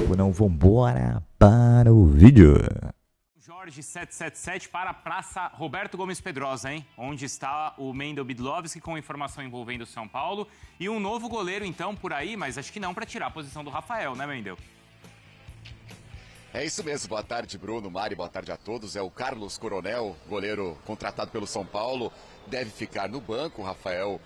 tempo, não. Vambora para o vídeo. Jorge 777 para a Praça Roberto Gomes Pedrosa, hein? Onde está o Mendel Bidlovski com informação envolvendo o São Paulo. E um novo goleiro, então, por aí, mas acho que não para tirar a posição do Rafael, né, Mendel? É isso mesmo, boa tarde Bruno, Mari, boa tarde a todos. É o Carlos Coronel, goleiro contratado pelo São Paulo, deve ficar no banco. O Rafael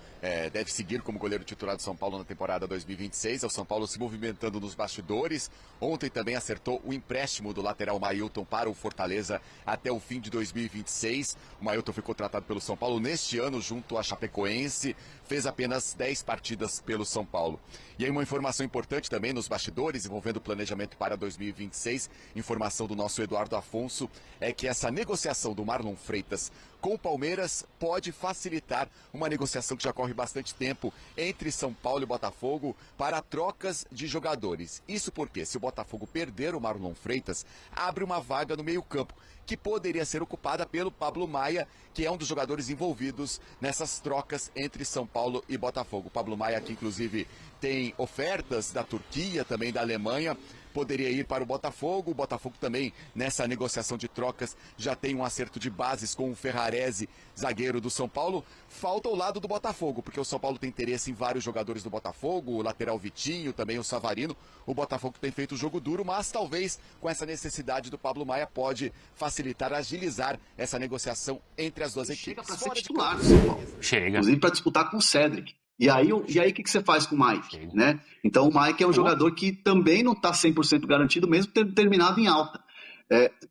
deve seguir como goleiro titular do São Paulo na temporada 2026. É o São Paulo se movimentando nos bastidores. Ontem também acertou o empréstimo do lateral Mailton para o Fortaleza até o fim de 2026. O Mailton foi contratado pelo São Paulo neste ano junto à Chapecoense. Fez apenas 10 partidas pelo São Paulo. E aí uma informação importante também nos bastidores envolvendo o planejamento para 2026. Informação do nosso Eduardo Afonso é que essa negociação do Marlon Freitas com o Palmeiras pode facilitar uma negociação que já corre bastante tempo entre São Paulo e Botafogo para trocas de jogadores. Isso porque se o Botafogo perder o Marlon Freitas, abre uma vaga no meio-campo, que poderia ser ocupada pelo Pablo Maia, que é um dos jogadores envolvidos nessas trocas entre São Paulo e Botafogo. O Pablo Maia, que inclusive tem ofertas da Turquia, também da Alemanha, poderia ir para o Botafogo. O Botafogo também, nessa negociação de trocas, já tem um acerto de bases com o Ferrarese, zagueiro do São Paulo. Falta o lado do Botafogo, porque o São Paulo tem interesse em vários jogadores do Botafogo, o lateral Vitinho, também o Savarino. O Botafogo tem feito jogo duro, mas talvez com essa necessidade do Pablo Maia pode facilitar, agilizar essa negociação entre as duas equipes. Chega para ser titular do São Paulo. Chega. Inclusive para disputar com o Cédric. E aí o que você faz com o Mike? Né? Então o Mike é um jogador que também não está 100% garantido, mesmo tendo terminado em alta.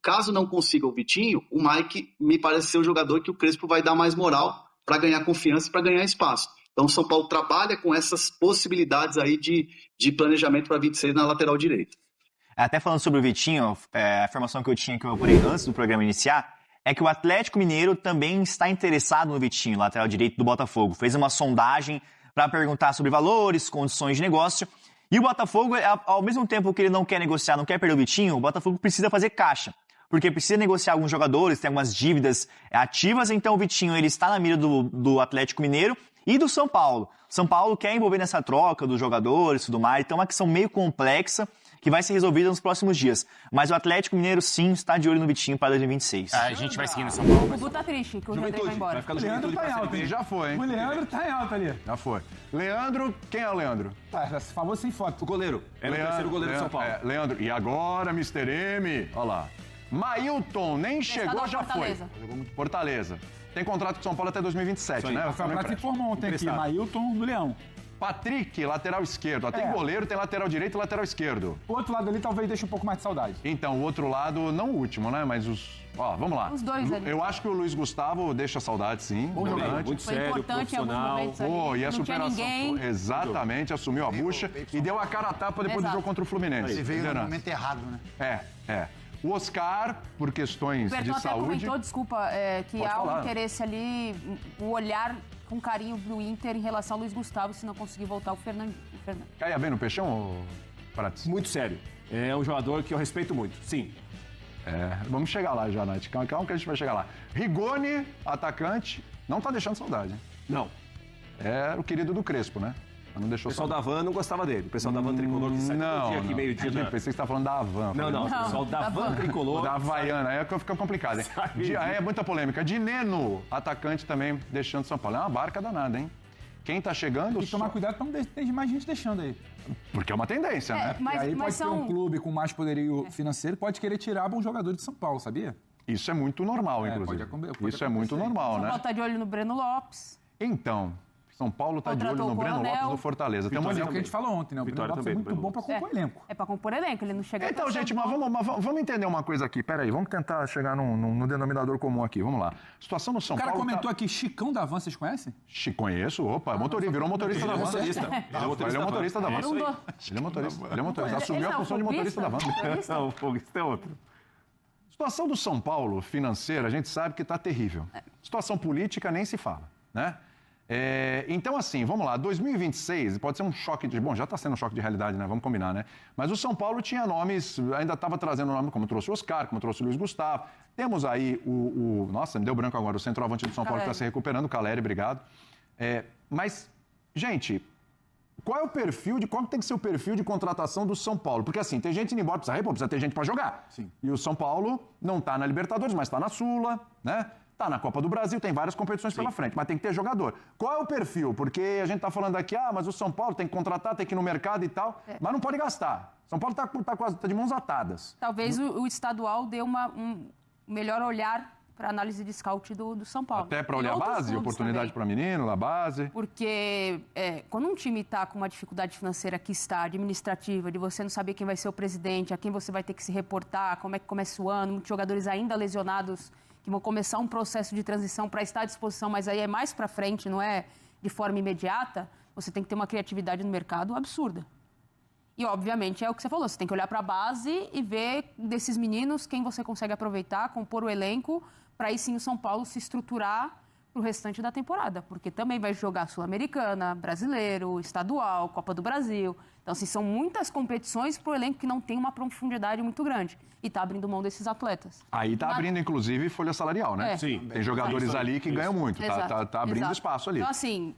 Caso não consiga o Vitinho, o Mike me parece ser o jogador que o Crespo vai dar mais moral para ganhar confiança e para ganhar espaço. Então o São Paulo trabalha com essas possibilidades aí de planejamento para 26 na lateral direita. Até falando sobre o Vitinho, a informação que eu apurei antes do programa iniciar, é que o Atlético Mineiro também está interessado no Vitinho, lateral direito do Botafogo. Fez uma sondagem para perguntar sobre valores, condições de negócio. E o Botafogo, ao mesmo tempo que ele não quer negociar, não quer perder o Vitinho, o Botafogo precisa fazer caixa. Porque precisa negociar alguns jogadores, tem algumas dívidas ativas, então o Vitinho ele está na mira do Atlético Mineiro e do São Paulo. São Paulo quer envolver nessa troca dos jogadores e tudo mais, então é uma questão meio complexa que vai ser resolvida nos próximos dias. Mas o Atlético Mineiro, sim, está de olho no Vitinho para 2026. A gente vai seguir no São Paulo. O Bubu tá triste que o Rodrigo vai embora. Vai ficar no Leandro tá em alta, hein? Já foi, hein? O Leandro tá em alta ali. Já foi. Leandro, quem é o Leandro? Tá, famoso sem foto. O goleiro. É o terceiro goleiro de São Paulo. Leandro, e agora, Mr. M? Olha lá. Mailton, nem chegou, já Fortaleza. foi. Jogou muito Fortaleza. Tem contrato com o São Paulo até 2027, né? O Rafael informou ontem aqui, Mailton no Leão. Patrick, lateral esquerdo. Tem goleiro, tem lateral direito e lateral esquerdo. O outro lado ali talvez deixe um pouco mais de saudade. Então, o outro lado, não o último, né? Mas os... Ó, vamos lá. Os dois ali. Eu acho que o Luiz Gustavo deixa saudade, sim. Bom jogador. Muito Foi sério, importante em alguns profissional. momentos ali. E a Não tinha superação. ninguém. Exatamente, assumiu a bucha e deu a cara a tapa depois do Exato. jogo contra o Fluminense. Ele veio no Liderança. momento errado, né? O Oscar, por questões O Berton de até saúde... comentou, desculpa, que Pode há falar. um interesse ali, o olhar com carinho do Inter em relação ao Luiz Gustavo, se não conseguir voltar o Fernando. Caia bem no peixão, Prates? Muito sério. É um jogador que eu respeito muito, sim. Vamos chegar lá já, Nath. Calma que a gente vai chegar lá. Rigoni, atacante, não tá deixando saudade, hein? Não. É o querido do Crespo, né? Mas não O deixou pessoal da saudade. Van não gostava dele. O pessoal da Van Tricolor que sai todo dia aqui, meio-dia. Eu pensei que você tá falando da Havan. Não. O pessoal da Van Tricolor. Da Havaiana, é que fica complicado, hein? É muita polêmica. De Neno, atacante também deixando São Paulo. É uma barca danada, hein? Quem tá chegando... Tem que tomar cuidado pra não ter mais gente deixando aí. Porque é uma tendência, né? E aí pode ter um clube com mais poderio financeiro, pode querer tirar bom jogador de São Paulo, sabia? Isso é muito normal, inclusive. pode Isso é muito normal, São né? Paulo tá de olho no Breno Lopes. Então, São Paulo tá de olho Contratou no o Breno Coronel. Lopes do Fortaleza. Tem uma É o que a gente falou ontem, né? O Breno Lopes é muito bom pra compor elenco. É pra compor elenco, ele não chega... Então, pra gente, São Paulo. mas vamos entender uma coisa aqui. Pera aí, vamos tentar chegar no denominador comum aqui. Vamos lá. Situação no São O cara Paulo... comentou aqui, Chicão da Van, vocês conhecem? Conheço, virou motorista da Van. Ele é motorista da Van. Ele é motorista. Assumiu a função de motorista da Van. Não, o Foguista é outro. Situação do São Paulo financeira, a gente sabe que está terrível. Situação política nem se fala, né? Então, assim, vamos lá, 2026 pode ser um choque de... Bom, já está sendo um choque de realidade, né? Vamos combinar, né? Mas o São Paulo tinha nomes, ainda estava trazendo nome, como trouxe o Oscar, como trouxe o Luiz Gustavo. Temos aí Nossa, me deu branco agora, o centroavante do São Paulo que está se recuperando, o Caleri, obrigado. Mas, gente, qual que tem que ser o perfil de contratação do São Paulo? Porque assim, tem gente indo embora, precisa ter gente para jogar. Sim. E o São Paulo não tá na Libertadores, mas tá na Sula, né? Tá na Copa do Brasil, tem várias competições pela frente, mas tem que ter jogador. Qual é o perfil? Porque a gente tá falando aqui, mas o São Paulo tem que contratar, tem que ir no mercado e tal, mas não pode gastar. São Paulo tá de mãos atadas. Talvez o estadual dê um melhor olhar para análise de scout do São Paulo. Até para olhar a base, oportunidade para menino, na base. Porque quando um time está com uma dificuldade financeira que está administrativa, de você não saber quem vai ser o presidente, a quem você vai ter que se reportar, como é que começa o ano, muitos jogadores ainda lesionados que vão começar um processo de transição para estar à disposição, mas aí é mais para frente, não é de forma imediata, você tem que ter uma criatividade no mercado absurda. E, obviamente, é o que você falou, você tem que olhar para a base e ver desses meninos quem você consegue aproveitar, compor o elenco, para aí sim o São Paulo se estruturar para o restante da temporada, porque também vai jogar Sul-Americana, Brasileiro, Estadual, Copa do Brasil. Então, assim, são muitas competições para o elenco que não tem uma profundidade muito grande e está abrindo mão desses atletas. Aí está abrindo, inclusive, folha salarial, né? Sim. Tem jogadores ali que ganham muito, tá abrindo espaço ali. Então, assim,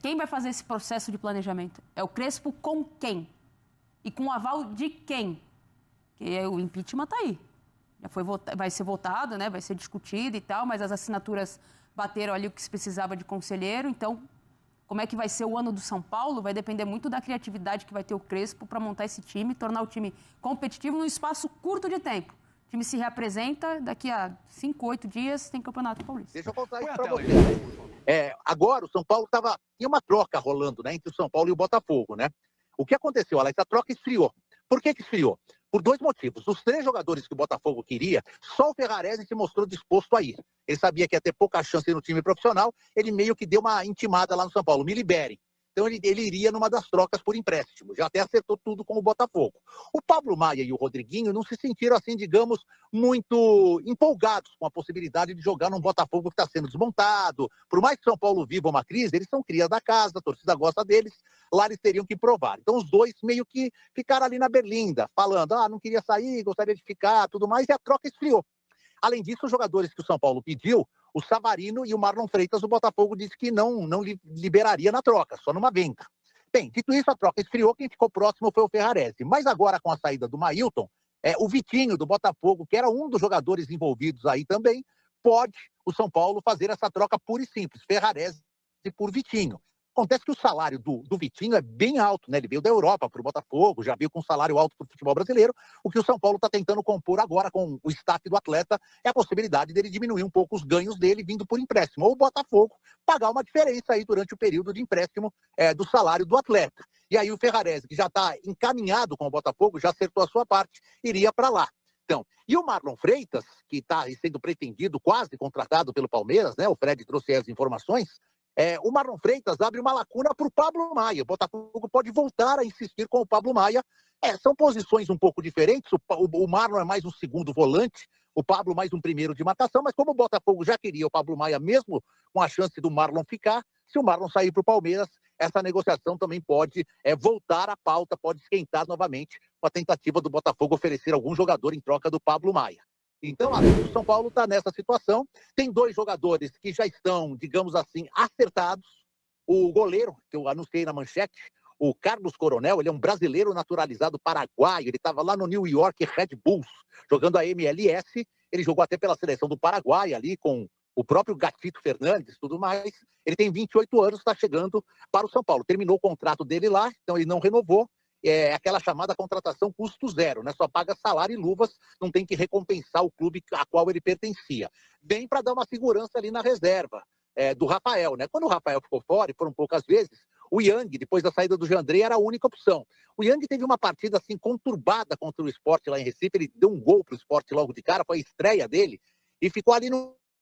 quem vai fazer esse processo de planejamento? É o Crespo com quem? E com o aval de quem? Porque o impeachment está aí. Já vai ser votado, né? Vai ser discutido e tal, mas as assinaturas bateram ali o que se precisava de conselheiro. Então, como é que vai ser o ano do São Paulo? Vai depender muito da criatividade que vai ter o Crespo para montar esse time, tornar o time competitivo num espaço curto de tempo. O time se reapresenta, daqui a 5, 8 dias tem Campeonato Paulista. Deixa eu contar isso para você. Agora, o São Paulo tinha uma troca rolando, né, entre o São Paulo e o Botafogo, né? O que aconteceu, Alex? A troca esfriou. Por que esfriou? Por 2 motivos. Os 3 jogadores que o Botafogo queria, só o Ferrarese se mostrou disposto a ir. Ele sabia que ia ter pouca chance no time profissional, ele meio que deu uma intimada lá no São Paulo, me liberem. Então ele iria numa das trocas por empréstimo, já até acertou tudo com o Botafogo. O Pablo Maia e o Rodriguinho não se sentiram, assim, digamos, muito empolgados com a possibilidade de jogar num Botafogo que está sendo desmontado. Por mais que São Paulo viva uma crise, eles são cria da casa, a torcida gosta deles, lá eles teriam que provar. Então os dois meio que ficaram ali na berlinda, falando, não queria sair, gostaria de ficar, tudo mais, e a troca esfriou. Além disso, os jogadores que o São Paulo pediu, o Savarino e o Marlon Freitas, o Botafogo disse que não liberaria na troca, só numa venda. Bem, dito isso, a troca esfriou, quem ficou próximo foi o Ferrarese. Mas agora, com a saída do Mailton, o Vitinho, do Botafogo, que era um dos jogadores envolvidos aí também, pode o São Paulo fazer essa troca pura e simples, Ferrarese por Vitinho. Acontece que o salário do Vitinho é bem alto, né? Ele veio da Europa para o Botafogo, já veio com um salário alto para o futebol brasileiro. O que o São Paulo está tentando compor agora com o staff do atleta é a possibilidade dele diminuir um pouco os ganhos dele vindo por empréstimo. Ou o Botafogo pagar uma diferença aí durante o período de empréstimo do salário do atleta. E aí o Ferrarese, que já está encaminhado com o Botafogo, já acertou a sua parte, iria para lá. Então, e o Marlon Freitas, que está sendo pretendido, quase contratado pelo Palmeiras, né? O Fred trouxe as informações. O Marlon Freitas abre uma lacuna para o Pablo Maia. O Botafogo pode voltar a insistir com o Pablo Maia. São posições um pouco diferentes. O Marlon é mais um segundo volante, o Pablo mais um primeiro de marcação, mas como o Botafogo já queria o Pablo Maia, mesmo com a chance do Marlon ficar, se o Marlon sair para o Palmeiras, essa negociação também pode voltar à pauta, pode esquentar novamente com a tentativa do Botafogo oferecer algum jogador em troca do Pablo Maia. Então, o São Paulo está nessa situação. Tem 2 jogadores que já estão, digamos assim, acertados. O goleiro, que eu anunciei na manchete, o Carlos Coronel, ele é um brasileiro naturalizado paraguaio. Ele estava lá no New York Red Bulls, jogando a MLS. Ele jogou até pela seleção do Paraguai, ali com o próprio Gatito Fernandes e tudo mais. Ele tem 28 anos, está chegando para o São Paulo. Terminou o contrato dele lá, então ele não renovou. É aquela chamada contratação custo zero, né? Só paga salário e luvas, não tem que recompensar o clube a qual ele pertencia. Bem para dar uma segurança ali na reserva do Rafael, né? Quando o Rafael ficou fora, e foram poucas vezes, o Yang, depois da saída do Jandrei, era a única opção. O Yang teve uma partida assim conturbada contra o Sport lá em Recife, ele deu um gol pro Sport logo de cara, foi a estreia dele, e ficou ali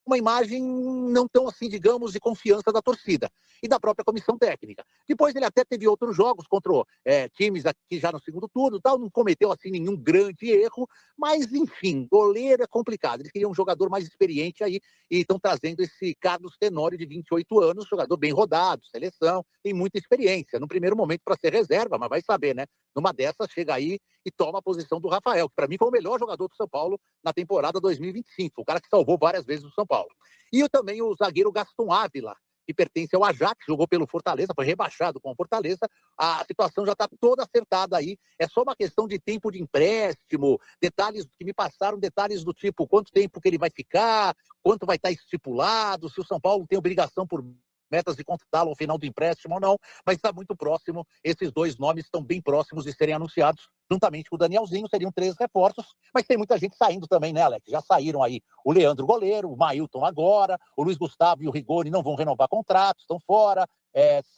uma imagem não tão assim, digamos, de confiança da torcida e da própria comissão técnica. Depois ele até teve outros jogos contra times aqui já no segundo turno, tal, não cometeu assim nenhum grande erro, mas enfim, goleiro é complicado. Eles queriam um jogador mais experiente aí e estão trazendo esse Carlos Tenório de 28 anos, jogador bem rodado, seleção, tem muita experiência. No primeiro momento para ser reserva, mas vai saber, né? Numa dessas chega aí e toma a posição do Rafael, que para mim foi o melhor jogador do São Paulo na temporada 2025, o cara que salvou várias vezes o São Paulo. E também o zagueiro Gaston Ávila, que pertence ao Ajax, jogou pelo Fortaleza, foi rebaixado com o Fortaleza. A situação já está toda acertada aí. É só uma questão de tempo de empréstimo, detalhes que me passaram, detalhes do tipo quanto tempo que ele vai ficar, quanto vai estar estipulado, se o São Paulo tem obrigação por metas de contratá-lo ao final do empréstimo ou não, mas está muito próximo. Esses dois nomes estão bem próximos de serem anunciados, juntamente com o Danielzinho, seriam 3 reforços, mas tem muita gente saindo também, né, Alex? Já saíram aí o Leandro goleiro, o Mailton agora, o Luiz Gustavo e o Rigoni não vão renovar contratos, estão fora.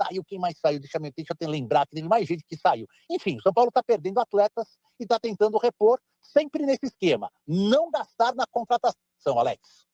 Saiu, quem mais saiu? Deixa eu lembrar que teve mais gente que saiu. Enfim, o São Paulo está perdendo atletas e está tentando repor, sempre nesse esquema. Não gastar na contratação, Alex.